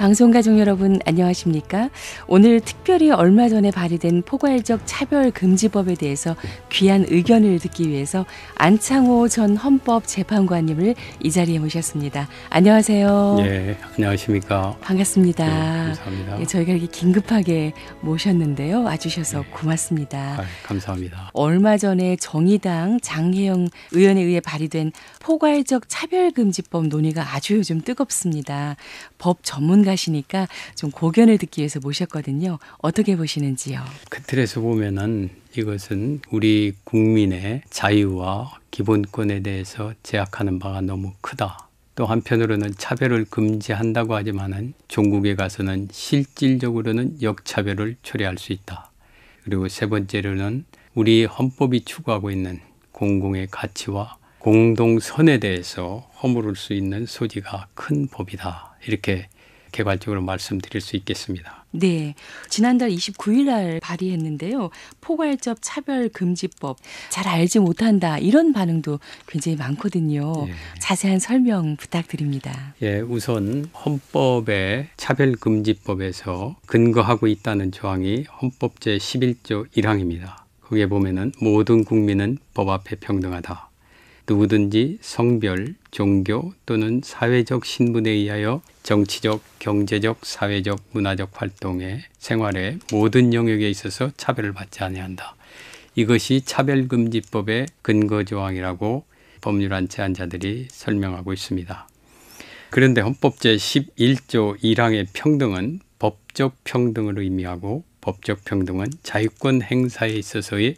방송가족 여러분 안녕하십니까? 오늘 특별히 얼마 전에 발의된 포괄적 차별금지법에 대해서 귀한 의견을 듣기 위해서 안창호 전 헌법재판관님을 이 자리에 모셨습니다. 안녕하세요. 네, 안녕하십니까? 반갑습니다. 네, 감사합니다. 네, 저희가 이렇게 긴급하게 모셨는데요. 와주셔서 고맙습니다. 감사합니다. 얼마 전에 정의당 장혜영 의원에 의해 발의된 포괄적 차별금지법 논의가 아주 요즘 뜨겁습니다. 법 전문가시니까 좀 고견을 듣기 위해서 모셨거든요. 어떻게 보시는지요? 그 틀에서 보면은 이것은 우리 국민의 자유와 기본권에 대해서 제약하는 바가 너무 크다. 또 한편으로는 차별을 금지한다고 하지만은 종국에 가서는 실질적으로는 역차별을 초래할 수 있다. 그리고 세 번째로는 우리 헌법이 추구하고 있는 공공의 가치와 공동선에 대해서 허물을 수 있는 소지가 큰 법이다. 이렇게 개괄적으로 말씀드릴 수 있겠습니다. 네, 지난달 29일 날 발의했는데요. 포괄적 차별금지법 잘 알지 못한다 이런 반응도 굉장히 많거든요. 예. 자세한 설명 부탁드립니다. 예, 우선 헌법의 차별금지법에서 근거하고 있다는 조항이 헌법 제11조 1항입니다. 거기에 보면은 모든 국민은 법 앞에 평등하다. 누구든지 성별, 종교 또는 사회적 신분에 의하여 정치적, 경제적, 사회적, 문화적 활동에 생활의 모든 영역에 있어서 차별을 받지 아니한다. 이것이 차별금지법의 근거조항이라고 법률안 제안자들이 설명하고 있습니다. 그런데 헌법 제11조 1항의 평등은 법적 평등을 의미하고 법적 평등은 자유권 행사에 있어서의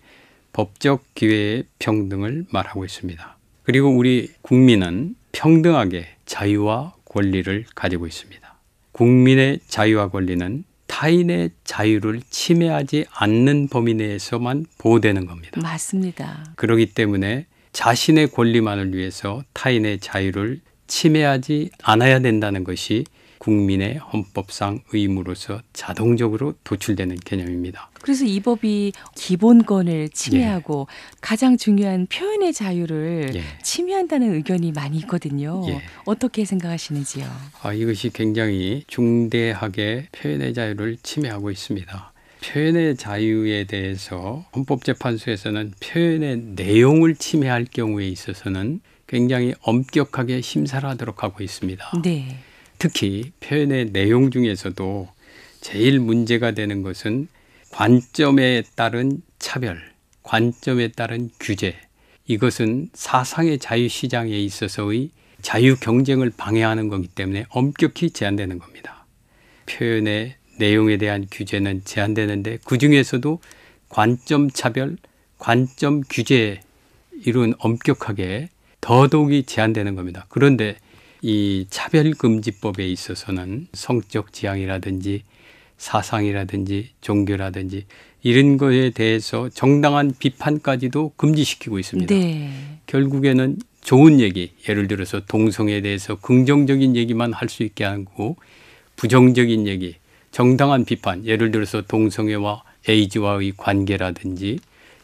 법적 기회의 평등을 말하고 있습니다. 그리고 우리 국민은 평등하게 자유와 권리를 가지고 있습니다. 국민의 자유와 권리는 타인의 자유를 침해하지 않는 범위 내에서만 보호되는 겁니다. 맞습니다. 그렇기 때문에 자신의 권리만을 위해서 타인의 자유를 침해하지 않아야 된다는 것이 국민의 헌법상 의무로서 자동적으로 도출되는 개념입니다. 그래서 이 법이 기본권을 침해하고 가장 중요한 표현의 자유를 침해한다는 의견이 많이 있거든요. 어떻게 생각하시는지요? 이것이 굉장히 중대하게 표현의 자유를 침해하고 있습니다. 표현의 자유에 대해서 헌법재판소에서는 표현의 내용을 침해할 경우에 있어서는 굉장히 엄격하게 심사를 하도록 하고 있습니다. 네. 특히 표현의 내용 중에서도 제일 문제가 되는 것은 관점에 따른 차별, 관점에 따른 규제. 이것은 사상의 자유시장에 있어서의 자유 경쟁을 방해하는 거기 때문에 엄격히 제한되는 겁니다. 표현의 내용에 대한 규제는 제한되는데 그중에서도 관점 차별, 관점 규제에 이런 엄격하게 더더욱이 제한되는 겁니다. 그런데 이 차별금지법에 있어서는 성적 지향이라든지 사상이라든지 종교라든지 이런 거에 대해서 정당한 비판까지도 금지시키고 있습니다. 네. 결국에는 좋은 얘기, 예를 들어서 동성애에 대해서 긍정적인 얘기만 할 수 있게 하고 부정적인 얘기, 정당한 비판, 예를 들어서 동성애와 에이즈와의 관계라든지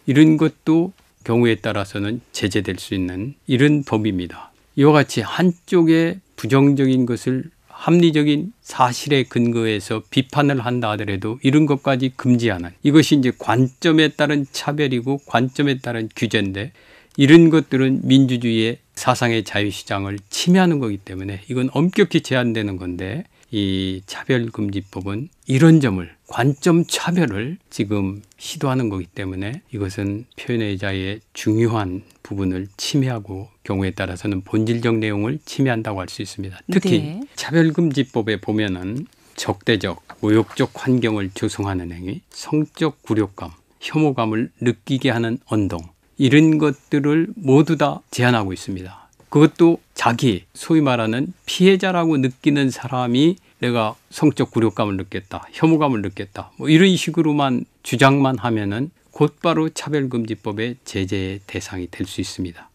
이런 것도 경우에 따라서는 제재될 수 있는 이런 법입니다. 이와 같이 한쪽에 부정적인 것을 합리적인 사실에 근거해서 비판을 한다 하더라도 이런 것까지 금지하는 이것이 이제 관점에 따른 차별이고 관점에 따른 규제인데 이런 것들은 민주주의의 사상의 자유시장을 침해하는 거기 때문에 이건 엄격히 제한되는 건데 이 차별금지법은 이런 점을 관점 차별을 지금 시도하는 거기 때문에 이것은 표현의 자유의 중요한 부분을 침해하고 경우에 따라서는 본질적 내용을 침해한다고 할 수 있습니다. 특히 차별금지법에 보면은 적대적, 모욕적 환경을 조성하는 행위, 성적 굴욕감, 혐오감을 느끼게 하는 언동 이런 것들을 모두 다 제한하고 있습니다. 그것도 자기 소위 말하는 피해자라고 느끼는 사람이 내가 성적 굴욕감을 느꼈다, 혐오감을 느꼈다 뭐 이런 식으로만 주장만 하면은 곧바로 차별금지법의 제재의 대상이 될 수 있습니다.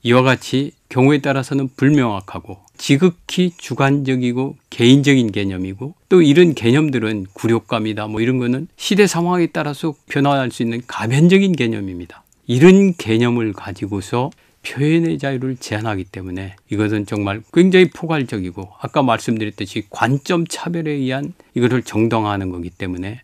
이와 같이 경우에 따라서는 불명확하고 지극히 주관적이고 개인적인 개념이고 또 이런 개념들은 굴욕감이다 뭐 이런 거는 시대 상황에 따라서 변화할 수 있는 가변적인 개념입니다. 이런 개념을 가지고서 표현의 자유를 제한하기 때문에 이것은 정말 굉장히 포괄적이고 아까 말씀드렸듯이 관점 차별에 의한 이것을 정당화하는 거기 때문에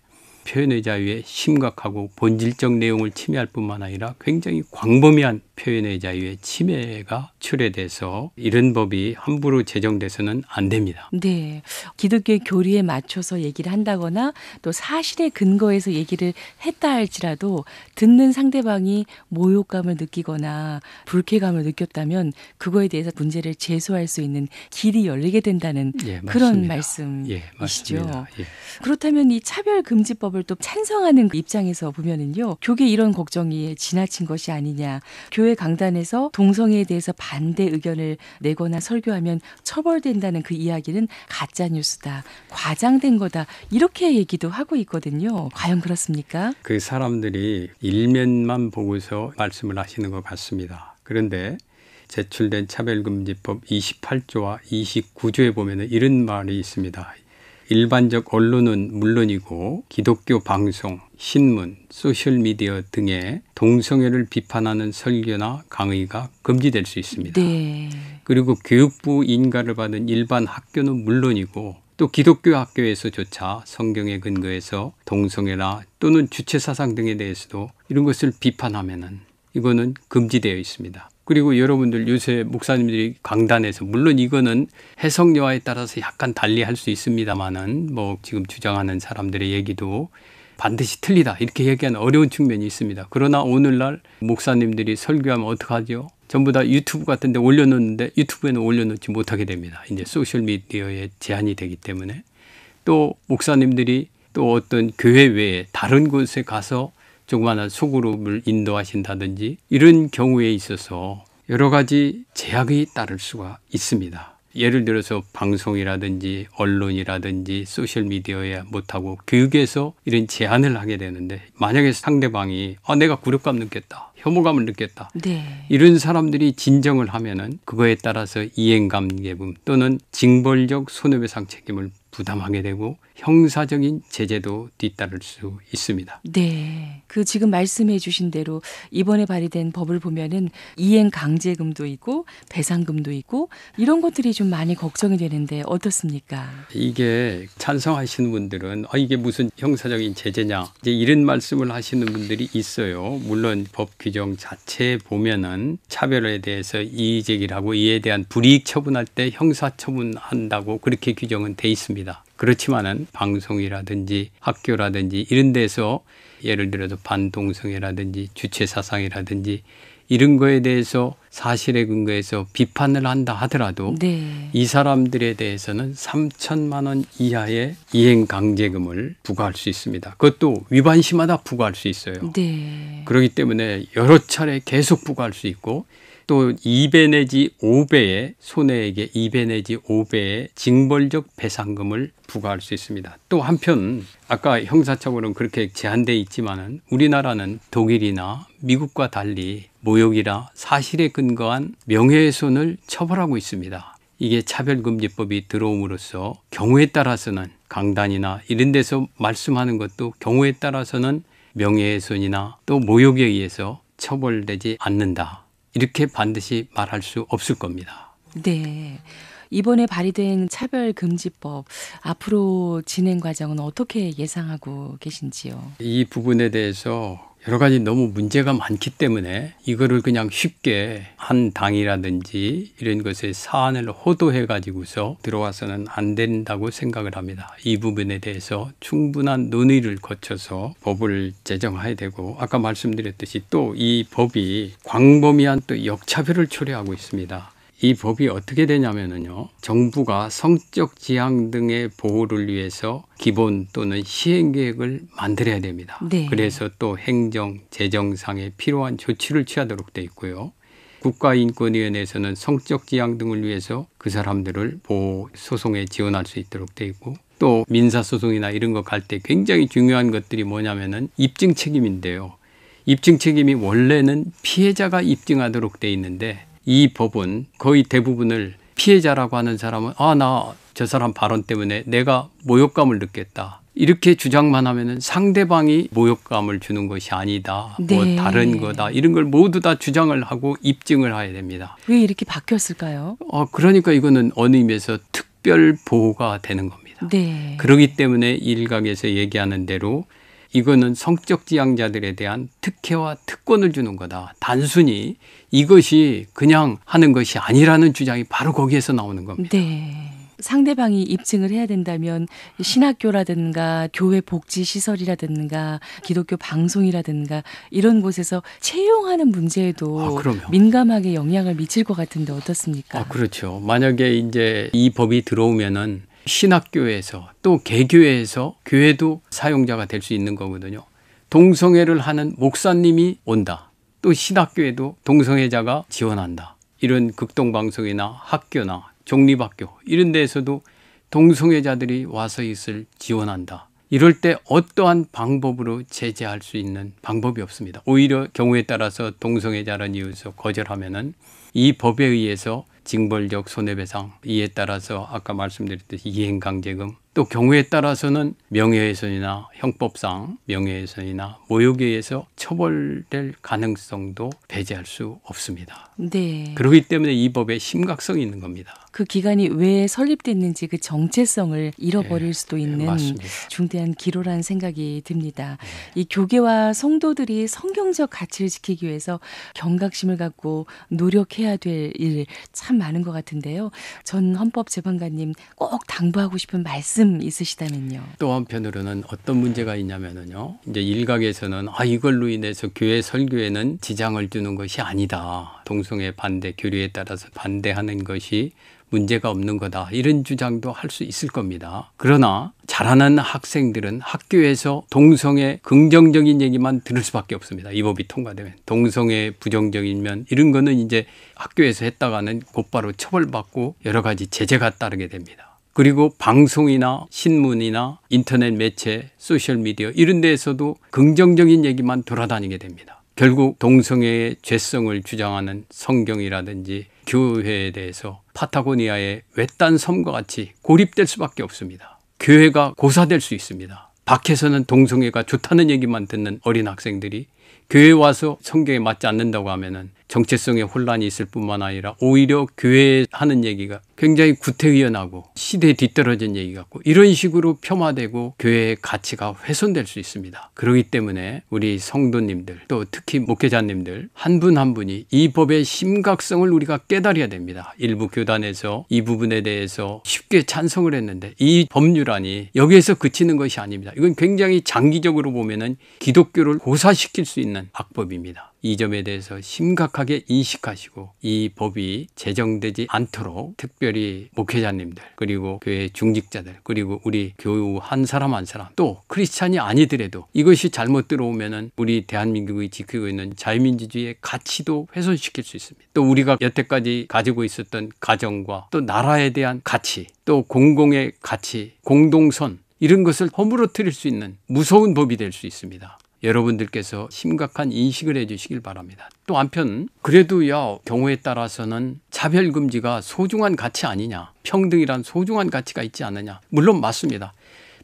표현의 자유의 심각하고 본질적 내용을 침해할 뿐만 아니라 굉장히 광범위한 표현의 자유의 침해가 출해돼서 이런 법이 함부로 제정돼서는 안 됩니다. 네. 기독교의 교리에 맞춰서 얘기를 한다거나 또 사실에 근거해서 얘기를 했다 할지라도 듣는 상대방이 모욕감을 느끼거나 불쾌감을 느꼈다면 그거에 대해서 문제를 제소할 수 있는 길이 열리게 된다는 그런 말씀이시죠. 예, 맞습니다. 예. 그렇다면 이 차별금지법을 또 찬성하는 입장에서 보면은요, 교계 이런 걱정이 지나친 것이 아니냐, 교회 강단에서 동성애에 대해서 반대 의견을 내거나 설교하면 처벌된다는 그 이야기는 가짜 뉴스다, 과장된 거다, 이렇게 얘기도 하고 있거든요. 과연 그렇습니까? 그 사람들이 일면만 보고서 말씀을 하시는 것 같습니다. 그런데 제출된 차별금지법 28조와 29조에 보면 이런 말이 있습니다. 일반적 언론은 물론이고 기독교 방송, 신문, 소셜미디어 등의 동성애를 비판하는 설교나 강의가 금지될 수 있습니다. 네. 그리고 교육부 인가를 받은 일반 학교는 물론이고 또 기독교 학교에서조차 성경에 근거해서 동성애나 또는 주체사상 등에 대해서도 이런 것을 비판하면은 이거는 금지되어 있습니다. 그리고 여러분들 요새 목사님들이 강단에서 물론 이거는 해석여하에 따라서 약간 달리 할 수 있습니다만은 뭐 지금 주장하는 사람들의 얘기도 반드시 틀리다 이렇게 얘기하는 어려운 측면이 있습니다. 그러나 오늘날 목사님들이 설교하면 어떡하죠? 전부 다 유튜브 같은 데 올려놓는데 유튜브에는 올려놓지 못하게 됩니다. 이제 소셜미디어에 제한이 되기 때문에. 또 목사님들이 또 어떤 교회 외에 다른 곳에 가서 조그마한 소그룹을 인도하신다든지 이런 경우에 있어서 여러 가지 제약이 따를 수가 있습니다. 예를 들어서 방송이라든지 언론이라든지 소셜미디어에 못하고 교육에서 이런 제한을 하게 되는데 만약에 상대방이 내가 굴욕감 느꼈다, 혐오감을 느꼈다. 네. 이런 사람들이 진정을 하면은 그거에 따라서 이행관계금 또는 징벌적 손해배상 책임을 부담하게 되고 형사적인 제재도 뒤따를 수 있습니다. 네. 그 지금 말씀해 주신 대로 이번에 발의된 법을 보면은 이행 강제금도 있고 배상금도 있고 이런 것들이 좀 많이 걱정이 되는데 어떻습니까? 이게 찬성하시는 분들은 이게 무슨 형사적인 제재냐 이제 이런 말씀을 하시는 분들이 있어요. 물론 법 규정 자체에 보면은 차별에 대해서 이의제기를 하고 이에 대한 불이익 처분할 때 형사처분한다고 그렇게 규정은 돼 있습니다. 그렇지만은 방송이라든지 학교라든지 이런 데서 예를 들어서 반동성애라든지 주체사상이라든지 이런 거에 대해서 사실에 근거해서 비판을 한다 하더라도 네. 이 사람들에 대해서는 3천만 원 이하의 이행강제금을 부과할 수 있습니다. 그것도 위반 시마다 부과할 수 있어요. 네. 그렇기 때문에 여러 차례 계속 부과할 수 있고 또 2배 내지 5배의 손해액의 2배 내지 5배의 징벌적 배상금을 부과할 수 있습니다. 또 한편 아까 형사처벌은 그렇게 제한되어 있지만은 우리나라는 독일이나 미국과 달리 모욕이나 사실에 근거한 명예훼손을 처벌하고 있습니다. 이게 차별금지법이 들어옴으로써 경우에 따라서는 강단이나 이런 데서 말씀하는 것도 경우에 따라서는 명예훼손이나 또 모욕에 의해서 처벌되지 않는다. 이렇게 반드시 말할 수 없을 겁니다. 네. 이번에 발의된 차별금지법 앞으로 진행 과정은 어떻게 예상하고 계신지요? 이 부분에 대해서 여러 가지 너무 문제가 많기 때문에 이거를 그냥 쉽게 한 당이라든지 이런 것에 사안을 호도해 가지고서 들어와서는 안 된다고 생각을 합니다. 이 부분에 대해서 충분한 논의를 거쳐서 법을 제정해야 되고 아까 말씀드렸듯이 또 이 법이 광범위한 또 역차별을 초래하고 있습니다. 이 법이 어떻게 되냐면요. 정부가 성적 지향 등의 보호를 위해서 기본 또는 시행계획을 만들어야 됩니다. 네. 그래서 또 행정, 재정상에 필요한 조치를 취하도록 돼 있고요. 국가인권위원회에서는 성적 지향 등을 위해서 그 사람들을 보호 소송에 지원할 수 있도록 돼 있고 또 민사소송이나 이런 거 갈 때 굉장히 중요한 것들이 뭐냐면은 입증 책임인데요. 입증 책임이 원래는 피해자가 입증하도록 돼 있는데 이 법은 거의 대부분을 피해자라고 하는 사람은 나 저 사람 발언 때문에 내가 모욕감을 느꼈다. 이렇게 주장만 하면은 상대방이 모욕감을 주는 것이 아니다. 네. 뭐 다른 거다. 이런 걸 모두 다 주장을 하고 입증을 해야 됩니다. 왜 이렇게 바뀌었을까요? 그러니까 이거는 어느 의미에서 특별 보호가 되는 겁니다. 네. 그렇기 때문에 일각에서 얘기하는 대로 이거는 성적 지향자들에 대한 특혜와 특권을 주는 거다. 단순히 이것이 그냥 하는 것이 아니라는 주장이 바로 거기에서 나오는 겁니다. 네. 상대방이 입증을 해야 된다면 신학교라든가 교회 복지시설이라든가 기독교 방송이라든가 이런 곳에서 채용하는 문제에도 민감하게 영향을 미칠 것 같은데 어떻습니까? 그렇죠. 만약에 이제 이 법이 들어오면은 신학교에서 또 개교회에서 교회도 사용자가 될 수 있는 거거든요. 동성애를 하는 목사님이 온다. 또 신학교에도 동성애자가 지원한다. 이런 극동방송이나 학교나 종립학교 이런 데에서도 동성애자들이 와서 이것을 지원한다. 이럴 때 어떠한 방법으로 제재할 수 있는 방법이 없습니다. 오히려 경우에 따라서 동성애자라는 이유에서 거절하면은 이 법에 의해서 징벌적 손해배상, 이에 따라서 아까 말씀드렸듯이 이행강제금, 또 경우에 따라서는 명예훼손이나 형법상 명예훼손이나 모욕에 의해서 처벌될 가능성도 배제할 수 없습니다. 네. 그렇기 때문에 이 법에 심각성이 있는 겁니다. 그 기간이 왜 설립됐는지 그 정체성을 잃어버릴 수도 있는 중대한 기로라는 생각이 듭니다. 이 교계와 성도들이 성경적 가치를 지키기 위해서 경각심을 갖고 노력해야 될 일 참 많은 것 같은데요. 전 헌법재판관님 꼭 당부하고 싶은 말씀 있으시다면요. 또 한편으로는 어떤 문제가 있냐면요. 이제 일각에서는 이걸로 인해서 교회 설교에는 지장을 주는 것이 아니다. 동성애 반대, 교류에 따라서 반대하는 것이 문제가 없는 거다. 이런 주장도 할 수 있을 겁니다. 그러나 자라는 학생들은 학교에서 동성애 긍정적인 얘기만 들을 수밖에 없습니다. 이 법이 통과되면. 동성애 부정적인 면 이런 거는 이제 학교에서 했다가는 곧바로 처벌받고 여러 가지 제재가 따르게 됩니다. 그리고 방송이나 신문이나 인터넷 매체, 소셜미디어 이런 데에서도 긍정적인 얘기만 돌아다니게 됩니다. 결국 동성애의 죄성을 주장하는 성경이라든지 교회에 대해서 파타고니아의 외딴 섬과 같이 고립될 수밖에 없습니다. 교회가 고사될 수 있습니다. 밖에서는 동성애가 좋다는 얘기만 듣는 어린 학생들이 교회에 와서 성경에 맞지 않는다고 하면은 정체성의 혼란이 있을 뿐만 아니라 오히려 교회에 하는 얘기가 굉장히 구태의연하고 시대에 뒤떨어진 얘기 같고 이런 식으로 폄하되고 교회의 가치가 훼손될 수 있습니다. 그렇기 때문에 우리 성도님들 또 특히 목회자님들 한 분 한 분이 이 법의 심각성을 우리가 깨달아야 됩니다. 일부 교단에서 이 부분에 대해서 쉽게 찬성을 했는데 이 법률안이 여기에서 그치는 것이 아닙니다. 이건 굉장히 장기적으로 보면은 기독교를 고사시킬 수 있는 악법입니다. 이 점에 대해서 심각하게 인식하시고 이 법이 제정되지 않도록 특별히 목회자님들 그리고 교회 중직자들 그리고 우리 교우 한 사람 한 사람 또 크리스찬이 아니더라도 이것이 잘못 들어오면은 우리 대한민국이 지키고 있는 자유민주주의의 가치도 훼손시킬 수 있습니다. 또 우리가 여태까지 가지고 있었던 가정과 또 나라에 대한 가치 또 공공의 가치 공동선 이런 것을 허물어뜨릴 수 있는 무서운 법이 될 수 있습니다. 여러분들께서 심각한 인식을 해 주시길 바랍니다. 또 한편 그래도 경우에 따라서는 차별금지가 소중한 가치 아니냐. 평등이란 소중한 가치가 있지 않느냐. 물론 맞습니다.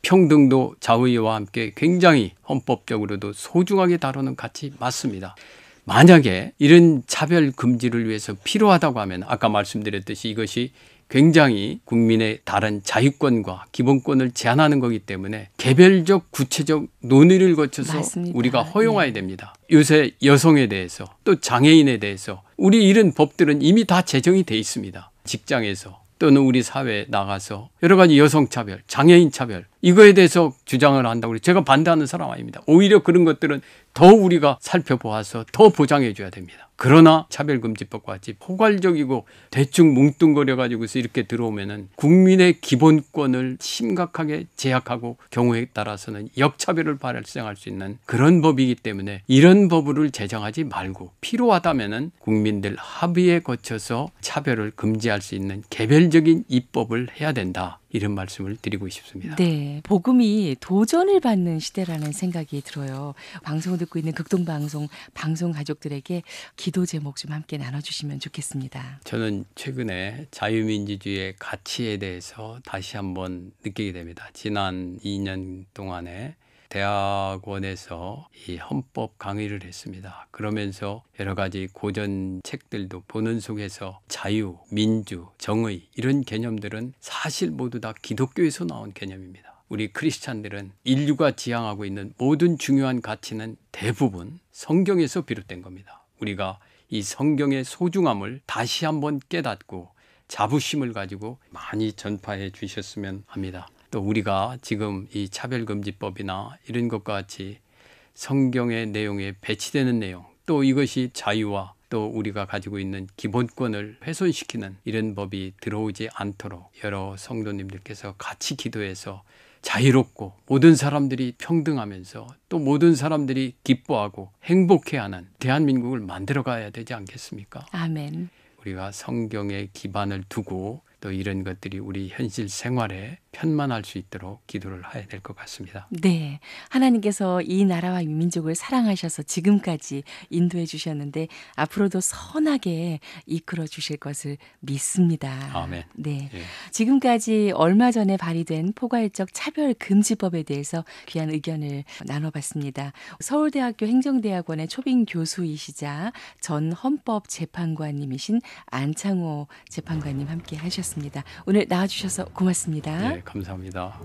평등도 자유와 함께 굉장히 헌법적으로도 소중하게 다루는 가치 맞습니다. 만약에 이런 차별금지를 위해서 필요하다고 하면 아까 말씀드렸듯이 이것이 굉장히 국민의 다른 자유권과 기본권을 제한하는 거기 때문에 개별적 구체적 논의를 거쳐서 맞습니다. 우리가 허용해야 됩니다. 요새 여성에 대해서 또 장애인에 대해서 우리 이런 법들은 이미 다 제정이 돼 있습니다. 직장에서 또는 우리 사회에 나가서 여러 가지 여성차별, 장애인차별 이거에 대해서 주장을 한다고 제가 반대하는 사람 아닙니다. 오히려 그런 것들은 더 우리가 살펴보아서 더 보장해 줘야 됩니다. 그러나 차별금지법과 같이 포괄적이고 대충 뭉뚱거려가지고서 이렇게 들어오면은 국민의 기본권을 심각하게 제약하고 경우에 따라서는 역차별을 발생할 수 있는 그런 법이기 때문에 이런 법을 제정하지 말고 필요하다면은 국민들 합의에 거쳐서 차별을 금지할 수 있는 개별적인 입법을 해야 된다. 이런 말씀을 드리고 싶습니다. 네, 복음이 도전을 받는 시대라는 생각이 들어요. 방송을 듣고 있는 극동방송 방송 가족들에게 기도 제목 좀 함께 나눠주시면 좋겠습니다. 저는 최근에 자유민주주의의 가치에 대해서 다시 한번 느끼게 됩니다. 지난 2년 동안에 대학원에서 이 헌법 강의를 했습니다. 그러면서 여러 가지 고전 책들도 보는 속에서 자유, 민주, 정의 이런 개념들은 사실 모두 다 기독교에서 나온 개념입니다. 우리 크리스찬들은 인류가 지향하고 있는 모든 중요한 가치는 대부분 성경에서 비롯된 겁니다. 우리가 이 성경의 소중함을 다시 한번 깨닫고 자부심을 가지고 많이 전파해 주셨으면 합니다. 또 우리가 지금 이 차별금지법이나 이런 것과 같이 성경의 내용에 배치되는 내용, 또 이것이 자유와 또 우리가 가지고 있는 기본권을 훼손시키는 이런 법이 들어오지 않도록 여러 성도님들께서 같이 기도해서 자유롭고 모든 사람들이 평등하면서 또 모든 사람들이 기뻐하고 행복해하는 대한민국을 만들어가야 되지 않겠습니까? 아멘. 우리가 성경에 기반을 두고 또 이런 것들이 우리 현실 생활에 편만할 수 있도록 기도를 해야 될 것 같습니다. 네, 하나님께서 이 나라와 이 민족을 사랑하셔서 지금까지 인도해 주셨는데 앞으로도 선하게 이끌어 주실 것을 믿습니다. 아멘. 네, 예. 지금까지 얼마 전에 발의된 포괄적 차별금지법에 대해서 귀한 의견을 나눠봤습니다. 서울대학교 행정대학원의 초빙 교수이시자 전 헌법재판관님이신 안창호 재판관님 함께 하셨습니다. 오늘 나와주셔서 고맙습니다. 네, 감사합니다.